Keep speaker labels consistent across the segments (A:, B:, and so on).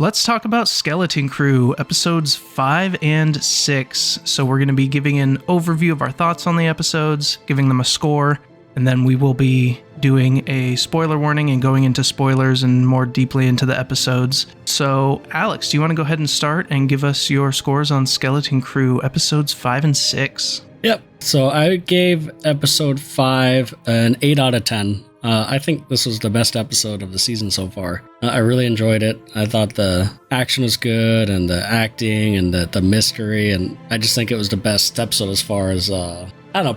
A: let's talk about Skeleton Crew, episodes 5 and 6. So we're going to be giving an overview of our thoughts on the episodes, giving them a score, and then we will be doing a spoiler warning and going into spoilers and more deeply into the episodes. So, Alex, do you want to go ahead and start and give us your scores on Skeleton Crew, episodes 5 and 6?
B: Yep. So I gave episode 5 an 8 out of 10. I think this was the best episode of the season so far. I really enjoyed it. I thought the action was good and the acting and the mystery, and I just think it was the best episode as far as,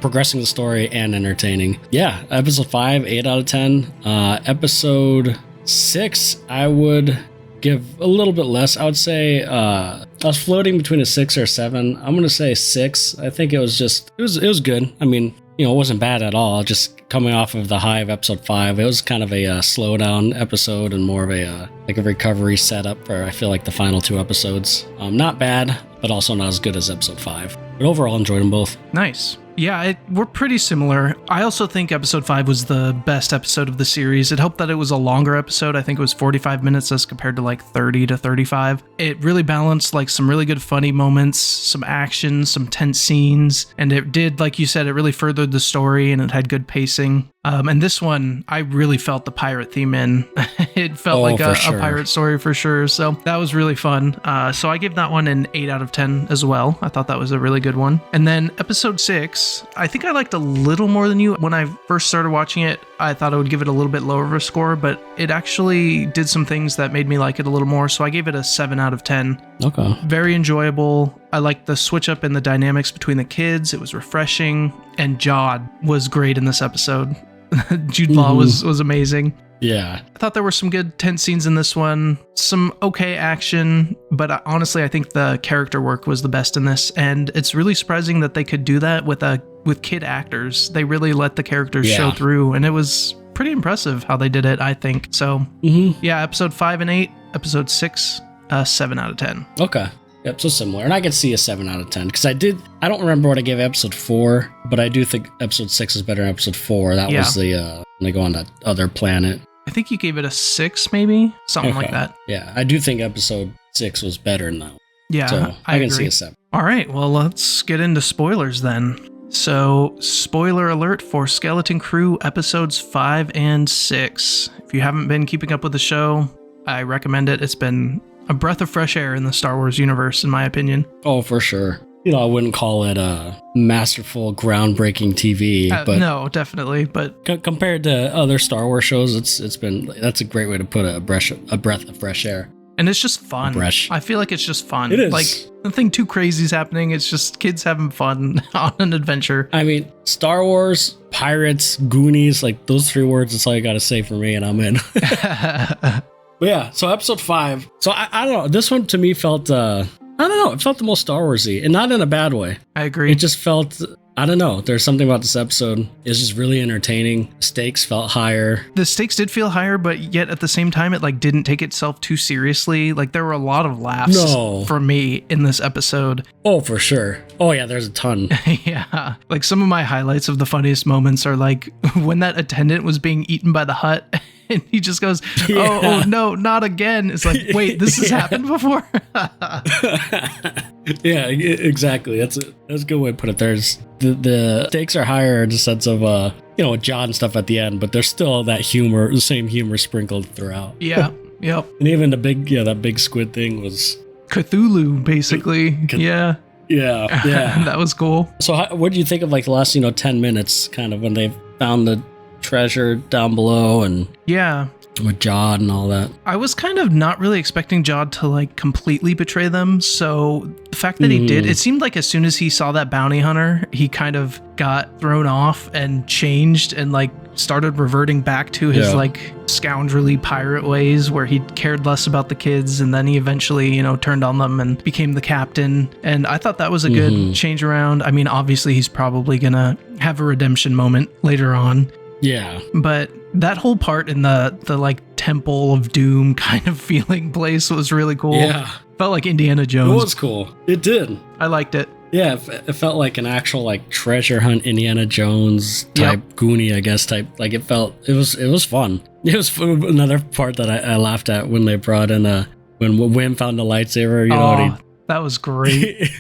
B: progressing the story and entertaining. Yeah, episode 5, 8 out of 10. Episode 6, I would give a little bit less. I would say I was floating between a 6 or a 7. I'm gonna say 6. I think it was good. I mean, it wasn't bad at all. Just coming off of the high of episode 5, it was kind of a slowdown episode and more of a recovery setup for, I feel like, the final 2 episodes. Not bad, but also not as good as episode 5. But overall, enjoyed them both.
A: Nice. Yeah, we're pretty similar. I also think episode 5 was the best episode of the series. It helped that it was a longer episode. I think it was 45 minutes as compared to like 30 to 35. It really balanced like some really good funny moments, some action, some tense scenes. And it did, like you said, it really furthered the story and it had good pacing. And this one, I really felt the pirate theme in. It felt like a pirate story for sure. So that was really fun. So I gave that one an 8 out of 10 as well. I thought that was a really good one. And then episode 6, I think I liked a little more than you. When I first started watching it, I thought I would give it a little bit lower of a score, but it actually did some things that made me like it a little more. So I gave it a 7 out of 10.
B: Okay.
A: Very enjoyable. I liked the switch up in the dynamics between the kids. It was refreshing. And Jude was great in this episode. Jude Law was amazing.
B: Yeah.
A: I thought there were some good tense scenes in this one, some okay action, but honestly, I think the character work was the best in this, and it's really surprising that they could do that with kid actors. They really let the characters show through, and it was pretty impressive how they did it, I think. So, yeah, episode 5 and 8, episode 6, 7 out of 10.
B: Okay. Yep, so similar. And I could see a 7 out of 10 because I don't remember what I gave episode 4, but I do think episode 6 is better than episode 4. That was the, when they go on that other planet.
A: I think you gave it a 6, maybe? Something like that.
B: Yeah, I do think episode 6 was better than that.
A: Yeah,
B: so I can see a 7.
A: All right, well, let's get into spoilers then. So, spoiler alert for Skeleton Crew episodes 5 and 6. If you haven't been keeping up with the show, I recommend it. It's been a breath of fresh air in the Star Wars universe, in my opinion.
B: Oh, for sure. I wouldn't call it a masterful, groundbreaking TV, but
A: no, definitely. But
B: compared to other Star Wars shows, that's a great way to put a breath of fresh air.
A: And it's just fun. I feel like it's just fun.
B: It is.
A: Like, nothing too crazy is happening. It's just kids having fun on an adventure.
B: I mean, Star Wars, pirates, Goonies, like those 3 words, that's all you got to say for me, and I'm in. But yeah, so episode 5. So I don't know. This one to me felt, it felt the most Star Wars-y, and not in a bad way.
A: I agree.
B: It just felt, I don't know. There's something about this episode. It's just really entertaining. Stakes felt higher.
A: The stakes did feel higher, but yet at the same time, it like didn't take itself too seriously. Like there were a lot of laughs for me in this episode.
B: Oh, for sure. Oh yeah, there's a ton.
A: Yeah. Like some of my highlights of the funniest moments are like when that attendant was being eaten by the Hutt. And he just goes, oh, no, not again. It's like, wait, this has happened before?
B: Yeah, exactly. That's a good way to put it. There's the stakes are higher in the sense of, John stuff at the end, but there's still that humor, the same humor sprinkled throughout.
A: Yeah, yep.
B: And even that big squid thing was
A: Cthulhu, basically. Yeah.
B: Yeah.
A: That was cool.
B: So what do you think of like the last, 10 minutes kind of when they found the treasure down below and with Jude and all that?
A: I was kind of not really expecting Jude to like completely betray them, so the fact that he did, it seemed like as soon as he saw that bounty hunter, he kind of got thrown off and changed and like started reverting back to his like scoundrelly pirate ways where he cared less about the kids, and then he eventually turned on them and became the captain. And I thought that was a good change around. I mean, obviously he's probably gonna have a redemption moment later on.
B: Yeah.
A: But that whole part in the like Temple of Doom kind of feeling place was really cool.
B: Yeah.
A: Felt like Indiana Jones.
B: It was cool. It did.
A: I liked it.
B: Yeah, it felt like an actual like treasure hunt Indiana Jones type Goonie, I guess, type. Like it was fun. It was another part that I laughed at when they brought in when Wim found the lightsaber, you know, and
A: that was great.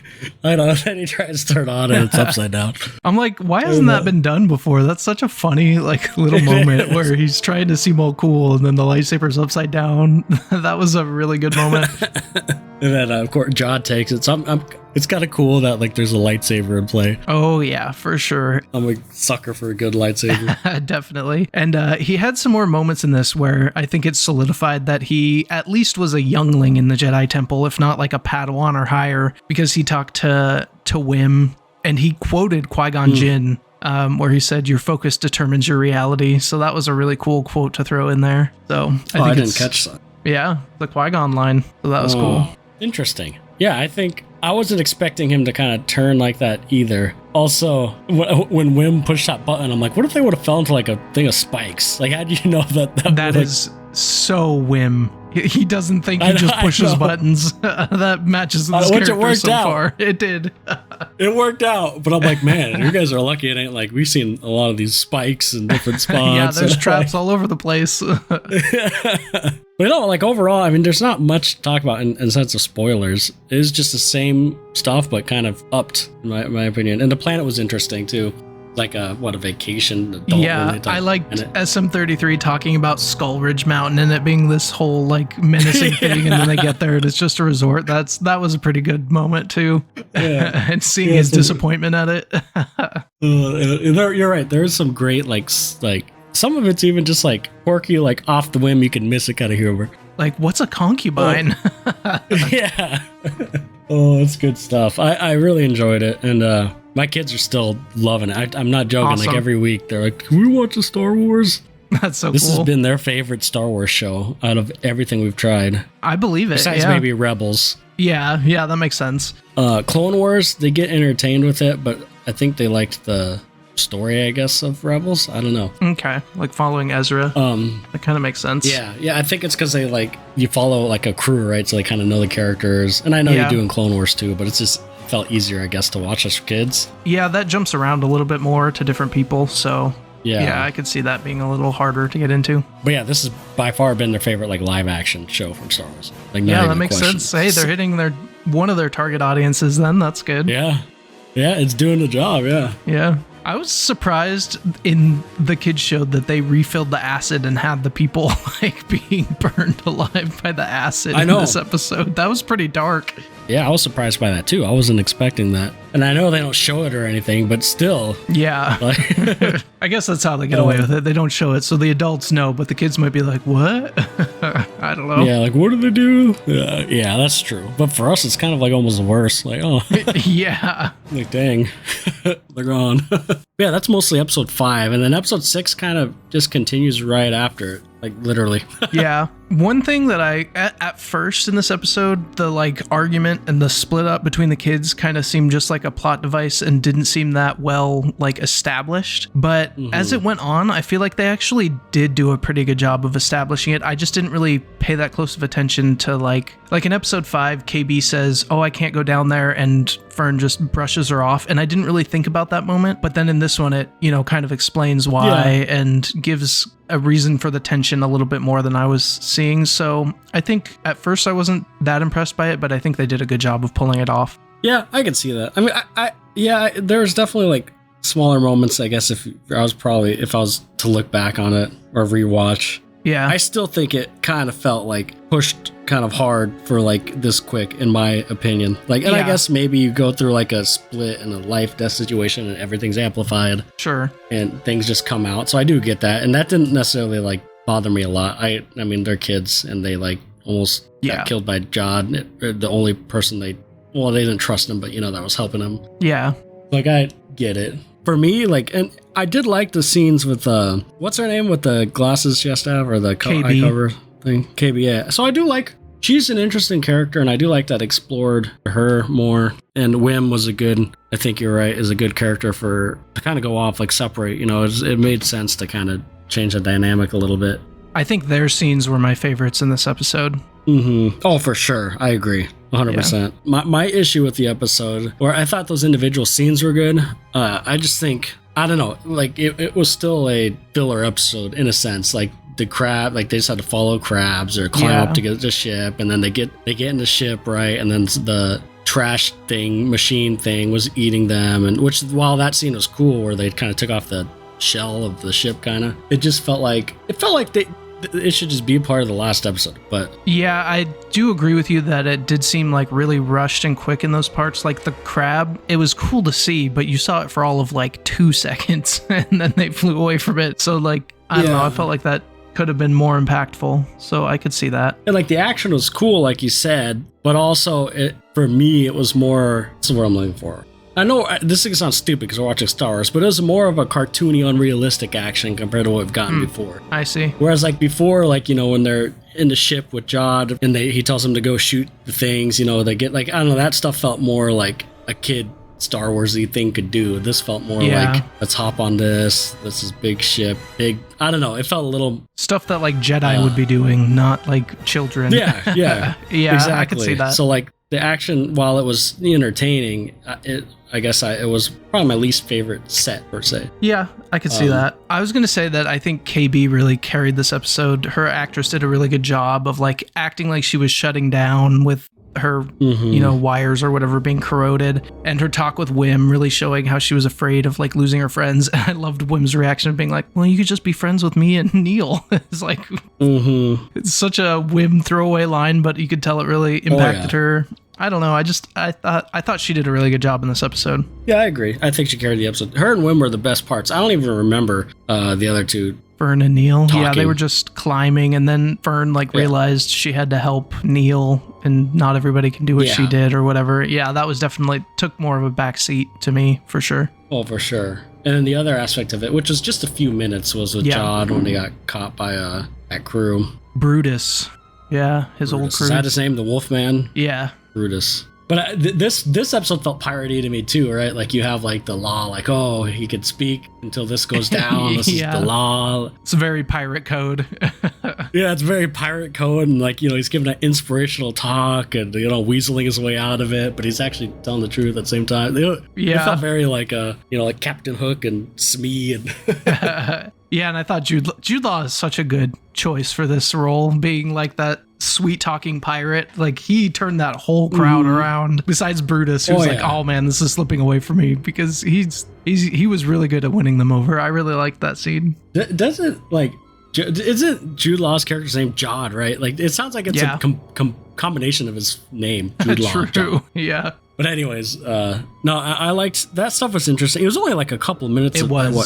B: I know, then he tries to turn on and it's upside down.
A: I'm like, why hasn't that been done before? That's such a funny, like, little moment where he's trying to seem all cool and then the lightsaber's upside down. That was a really good moment.
B: And then, of course, John takes it. So it's kind of cool that, like, there's a lightsaber in play.
A: Oh, yeah, for sure.
B: I'm a sucker for a good lightsaber.
A: Definitely. And he had some more moments in this where I think it's solidified that he at least was a youngling in the Jedi Temple, if not like a Padawan or higher, because he talked to Wim and he quoted Qui-Gon Jinn, where he said, "Your focus determines your reality." So that was a really cool quote to throw in there. So
B: I didn't catch that.
A: Yeah, the Qui-Gon line. So that was cool.
B: Interesting. Yeah, I think I wasn't expecting him to kind of turn like that either. Also, when Wim pushed that button, I'm like, what if they would have fell into like a thing of spikes? Like, how do you know that
A: is so Wim? He doesn't think he just pushes buttons. That matches with his character so far. It did.
B: It worked out, but I'm like, man, you guys are lucky. It ain't like we've seen a lot of these spikes in different spots.
A: Yeah, there's traps all over the place.
B: But no, like overall, I mean, there's not much to talk about in sense of spoilers. It is just the same stuff, but kind of upped, in my opinion. And the planet was interesting too. Like a vacation.
A: Yeah, I liked SM33 talking about Skull Ridge Mountain and it being this whole like menacing thing, and then they get there and it's just a resort. That was a pretty good moment too. Yeah. And seeing his disappointment at it.
B: You're right. There is some great like some of it's even just like quirky, like off the whim, you can miss it kind of humor.
A: Like, what's a concubine?
B: Yeah. Oh, it's good stuff. I really enjoyed it, and my kids are still loving it. I'm not joking. Awesome. Like every week, they're like, "Can we watch a Star Wars?"
A: That's so cool.
B: This has been their favorite Star Wars show out of everything we've tried.
A: I believe it.
B: Besides maybe Rebels.
A: Yeah, that makes sense.
B: Clone Wars, they get entertained with it, but I think they liked the story, I guess, of Rebels. I don't know.
A: Okay, like following Ezra. That kind of makes sense.
B: Yeah. I think it's because they like you follow like a crew, right? So they kind of know the characters, and I know you do in Clone Wars too, but it's just felt easier, I guess, to watch as for kids. Yeah,
A: that jumps around a little bit more to different people, so yeah, I could see that being a little harder to get into.
B: But yeah, this has by far been their favorite like live action show from Star Wars. Like,
A: yeah, that makes sense. Hey, they're hitting one of their target audiences. Then that's good.
B: Yeah, it's doing the job.
A: Yeah. I was surprised in the kids show that they refilled the acid and had the people like being burned alive by the acid in this episode. That was pretty dark.
B: Yeah, I was surprised by that too. I wasn't expecting that. And I know they don't show it or anything, but still.
A: Yeah.
B: Like,
A: I guess that's how they get away with it. They don't show it, so the adults know, but the kids might be like, what? I don't know.
B: Yeah, like, what do they do? Yeah, that's true. But for us, it's kind of like almost worse. Like, oh.
A: Yeah.
B: Like, dang. They're gone. Yeah, that's mostly episode 5. And then episode 6 kind of just continues right after it. Like, literally.
A: Yeah. One thing that at first in this episode, the like argument and the split up between the kids kind of seemed just like a plot device and didn't seem that well like established. But as it went on, I feel like they actually did do a pretty good job of establishing it. I just didn't really pay that close of attention to like in episode 5, KB says, "Oh, I can't go down there," and Fern just brushes her off. And I didn't really think about that moment. But then in this one, it, kind of explains why and gives a reason for the tension a little bit more than I was seeing. So I think at first I wasn't that impressed by it, but I think they did a good job of pulling it off.
B: Yeah, I can see that. I mean, there's definitely like smaller moments, I guess, if I was to look back on it or rewatch. Yeah. I still think it kind of felt like pushed kind of hard for like this quick, in my opinion. Like, and I guess maybe you go through like a split in a life-death situation and everything's amplified.
A: Sure.
B: And things just come out. So I do get that. And that didn't necessarily like bother me a lot. I mean, they're kids and they like almost got killed by Jod. The only person they didn't trust him, but that was helping him.
A: Yeah.
B: Like, I get it. For me, like, and I did like the scenes with, what's her name with the glasses she has to have, or the eye cover thing? KB, yeah. So I do like, she's an interesting character, and I do like that explored her more. And Wim was I think you're right, is a good character to kind of go off, like separate, it made sense to kind of change the dynamic a little bit.
A: I think their scenes were my favorites in this episode.
B: Oh, for sure. I agree. 100%. Yeah. My issue with the episode, where I thought those individual scenes were good, I just think, I don't know, like it was still a filler episode in a sense. Like the crab, like they just had to follow crabs or climb up to get the ship, and then they get in the ship, right, and then the trash machine thing was eating them, and which, while that scene was cool where they kind of took off the shell of the ship, kind of, it felt like it should just be a part of the last episode. But
A: yeah, I do agree with you that it did seem like really rushed and quick in those parts. Like the crab, it was cool to see, but you saw it for all of like 2 seconds and then they flew away from it. So like, I don't know, I felt like that could have been more impactful. So I could see that.
B: And like the action was cool, like you said, but also for me, it was more, this is what I'm looking for. I know this thing sounds stupid because we're watching Star Wars, but it was more of a cartoony, unrealistic action compared to what we've gotten before.
A: I see.
B: Whereas like before, like, you know, when they're in the ship with Jod and he tells them to go shoot the things, you know, they get like, I don't know, that stuff felt more like a kid Star Wars-y thing could do. This felt more like, let's hop on this is big ship, I don't know, it felt a little... Stuff
A: that like Jedi would be doing, not like children.
B: Yeah, exactly.
A: I could see that.
B: So like the action, while it was entertaining, it was probably my least favorite set per se.
A: Yeah, I could see that. I was going to say that I think KB really carried this episode. Her actress did a really good job of like acting like she was shutting down with her, you know, wires or whatever being corroded, and her talk with Wim really showing how she was afraid of like losing her friends. And I loved Wim's reaction of being like, well, you could just be friends with me and Neil. It's like, it's such a Wim throwaway line, but you could tell it really impacted her. I don't know. I thought she did a really good job in this episode.
B: Yeah, I agree. I think she carried the episode. Her and Wim were the best parts. I don't even remember the other two.
A: Fern and Neil.
B: Talking.
A: Yeah, they were just climbing, and then Fern realized she had to help Neil, and not everybody can do what she did or whatever. Yeah, that was definitely took more of a backseat to me for sure.
B: Oh, for sure. And then the other aspect of it, which was just a few minutes, was with Jod when he got caught by that crew.
A: Brutus. Yeah, his old crew.
B: Is that his name? The Wolfman?
A: Yeah.
B: Brutus. But this episode felt piratey to me too, right? Like you have like the law, like, oh, he could speak until this goes down. This is the law.
A: It's a very pirate code.
B: Yeah, it's very pirate code, and like, you know, he's giving an inspirational talk and, you know, weaseling his way out of it, but he's actually telling the truth at the same time. It felt very like you know, like Captain Hook and Smee and
A: yeah, and I thought Jude Law is such a good choice for this role, being like that sweet talking pirate. Like he turned that whole crowd around, besides Brutus, who's like, oh man, this is slipping away from me, because he was really good at winning them over. I really liked that scene.
B: Isn't Jude Law's character's name Jod, right? Like it sounds like it's a combination of his name, Jude Law.
A: True.
B: Jod.
A: Yeah.
B: But anyways, no, I liked that stuff. Was interesting. It was only like a couple of minutes.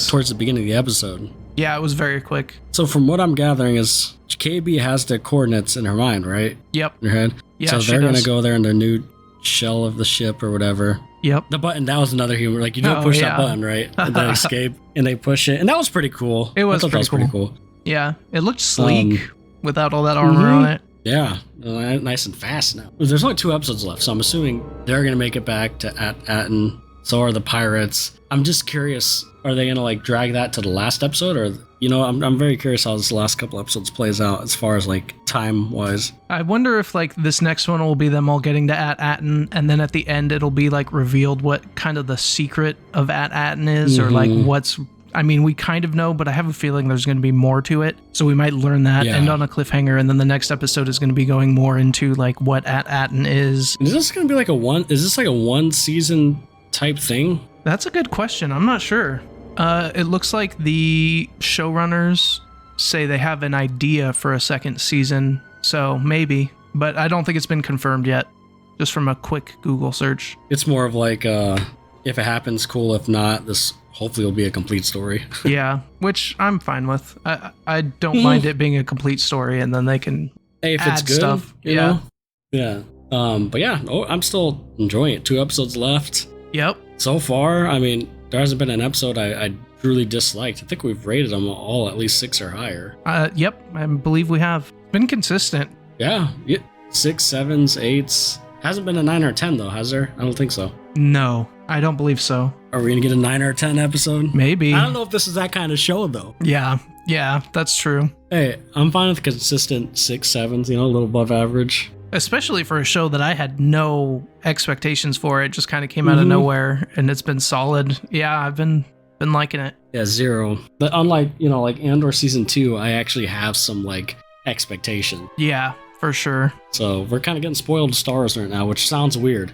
B: Towards the beginning of the episode.
A: Yeah, it was very quick.
B: So from what I'm gathering is KB has the coordinates in her mind, right?
A: Yep.
B: In her head.
A: Yeah,
B: so they're gonna go there in their new shell of the ship or whatever.
A: Yep.
B: The button, that was another humor. Like you don't push that button, right? And then escape, and they push it, and that was pretty cool.
A: It was pretty cool. Yeah, it looked sleek without all that armor on it.
B: Yeah, nice and fast now. There's only 2 episodes left, so I'm assuming they're gonna make it back to Atten. So are the pirates. I'm just curious, are they gonna like drag that to the last episode, or, you know, I'm very curious how this last couple episodes plays out as far as like time wise. I wonder if like this next one will be them all getting to Atten, and then at the end it'll be like revealed what kind of the secret of Atten is, or like what's. I mean, we kind of know, but I have a feeling there's going to be more to it. So we might learn that, end on a cliffhanger, and then the next episode is going to be going more into like what Atten is. Is this going to be like is this like a 1 season type thing? That's a good question. I'm not sure. It looks like the showrunners say they have an idea for a second season, so maybe, but I don't think it's been confirmed yet, just from a quick Google search. It's more of like, if it happens, cool. If not, this hopefully will be a complete story. Yeah, which I'm fine with. I don't mind it being a complete story, and then they can if add it's good, stuff. You know? Yeah. But yeah, I'm still enjoying it. 2 episodes left. Yep. So far, I mean, there hasn't been an episode I truly disliked. I think we've rated them all at least 6 or higher. Yep, I believe we have. Been consistent. Yeah. 6, 7s, 8s. Hasn't been a 9 or 10 though, has there? I don't think so. No, I don't believe so. Are we gonna get a 9 or 10 episode? Maybe. I don't know if this is that kind of show though. Yeah, that's true. Hey, I'm fine with consistent 6, 7s, you know, a little above average. Especially for a show that I had no expectations for. It just kind of came out of nowhere, and it's been solid. Yeah, I've been
A: Been liking it.
B: Yeah, 0. But unlike, like Andor season 2, I actually have some like expectation.
A: Yeah, for sure.
B: So we're kind of getting spoiled Star Wars right now, which sounds weird.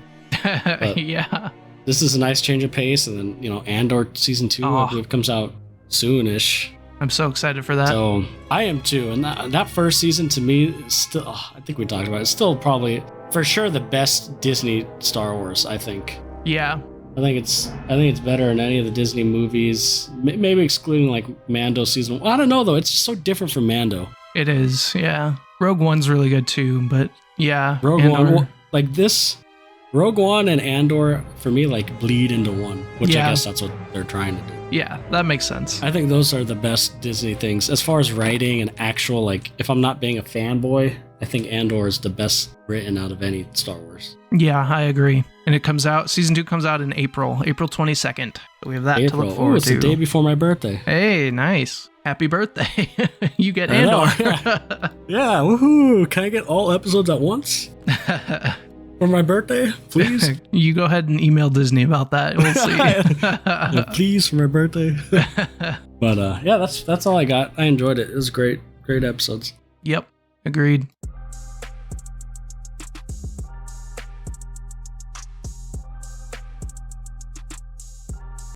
A: Yeah.
B: This is a nice change of pace, and then Andor season 2 I believe comes out soonish.
A: I'm so excited for that.
B: So I am too, and that first season to me is still, I think we talked about it, still probably for sure the best Disney Star Wars. I think.
A: Yeah.
B: I think it's better than any of the Disney movies, maybe excluding like Mando season 1. I don't know though, it's just so different from Mando.
A: It is, yeah. Rogue One's really good too, but yeah.
B: Rogue One, like this. Rogue One and Andor, for me, like bleed into one, which I guess that's what they're trying to do.
A: Yeah, that makes sense.
B: I think those are the best Disney things. As far as writing and actual, like, if I'm not being a fanboy, I think Andor is the best written out of any Star Wars.
A: Yeah, I agree. And it comes out, season 2 comes out in April 22nd. So we have that to look forward to.
B: It's the day before my birthday.
A: Hey, nice. Happy birthday. You get Andor.
B: Yeah, woohoo. Can I get all episodes at once? For my birthday, please.
A: You go ahead and email Disney about that. We'll see.
B: Yeah, please, for my birthday. But yeah, that's all I got. I enjoyed it. It was great episodes.
A: Yep, agreed.